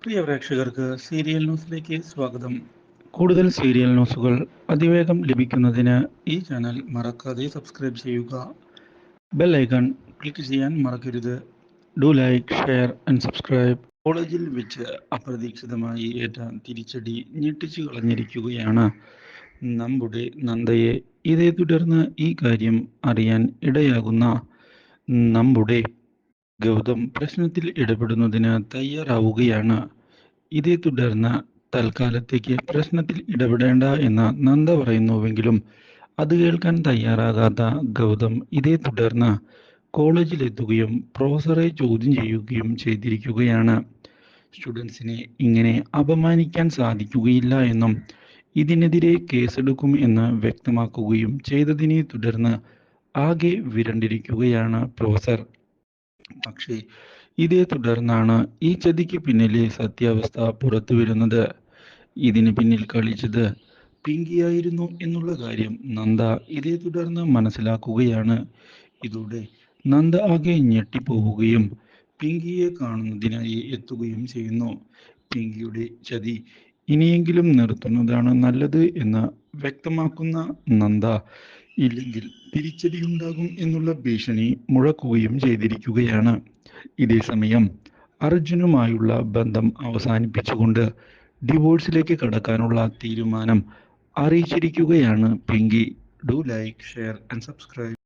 പ്രിയ പ്രേക്ഷകർക്ക് സീരിയൽ ന്യൂസിലേക്ക് സ്വാഗതം. കൂടുതൽ സീരിയൽ ന്യൂസുകൾ അതിവേഗം ലഭിക്കുന്നതിന് ഈ ചാനൽ മറക്കാതെ സബ്സ്ക്രൈബ് ചെയ്യുക. ബെൽ ഐക്കൺ ക്ലിക്ക് ചെയ്യാൻ മറക്കരുത്. Do like, share and subscribe. കോളേജിൽ വെച്ച് അപ്രതീക്ഷിതമായി ഏറ്റ തിരിച്ചടി ഞെട്ടിച്ചു കളഞ്ഞിരിക്കുകയാണ് നമ്മുടെ നന്ദയെ. ഇതേ തുടർന്ന് ഈ കാര്യം അറിയാൻ ഇടയാകുന്ന നമ്മുടെ ഗൗതം പ്രശ്നത്തിൽ ഇടപെടുന്നതിന് തയ്യാറാവുകയാണ്. ഇതേ തുടർന്ന് തൽക്കാലത്തേക്ക് പ്രശ്നത്തിൽ ഇടപെടേണ്ട എന്ന് നന്ദ പറയുന്നുവെങ്കിലും അത് കേൾക്കാൻ തയ്യാറാകാത്ത ഗൗതം ഇതേ തുടർന്ന് കോളേജിലെത്തുകയും പ്രൊഫസറെ ചോദ്യം ചെയ്യുകയും ചെയ്തിരിക്കുകയാണ്. സ്റ്റുഡൻസിനെ ഇങ്ങനെ അപമാനിക്കാൻ സാധിക്കുകയില്ല എന്നും ഇതിനെതിരെ കേസെടുക്കും എന്ന് വ്യക്തമാക്കുകയും ചെയ്തതിനെ തുടർന്ന് ആകെ വിരണ്ടിരിക്കുകയാണ് പ്രൊഫസർ. പക്ഷേ ഇതേ തുടർന്നാണ് ഈ ചതിക്ക് പിന്നിലെ സത്യാവസ്ഥ പുറത്തു വരുന്നത്. ഇതിന് പിന്നിൽ കളിച്ചത് പിങ്കിയായിരുന്നു എന്നുള്ള കാര്യം നന്ദ ഇതേ തുടർന്ന് മനസ്സിലാക്കുകയാണ്. ഇതോടെ നന്ദ ആകെ ഞെട്ടിപ്പോവുകയും പിങ്കിയെ കാണുന്നതിനായി എത്തുകയും ചെയ്യുന്നു. പിങ്കിയുടെ ചതി ഇനിയെങ്കിലും നിർത്തുന്നതാണ് നല്ലത് എന്ന് വ്യക്തമാക്കുന്ന നന്ദ ഇല്ലെങ്കിൽ തിരിച്ചടിയുണ്ടാകും എന്നുള്ള ഭീഷണി മുഴക്കുകയും ചെയ്തിരിക്കുകയാണ്. ഇതേസമയം അർജുനുമായുള്ള ബന്ധം അവസാനിപ്പിച്ചുകൊണ്ട് ഡിവോഴ്സിലേക്ക് കടക്കാനുള്ള തീരുമാനം അറിയിച്ചിരിക്കുകയാണ് Pinky. Do like, share and subscribe.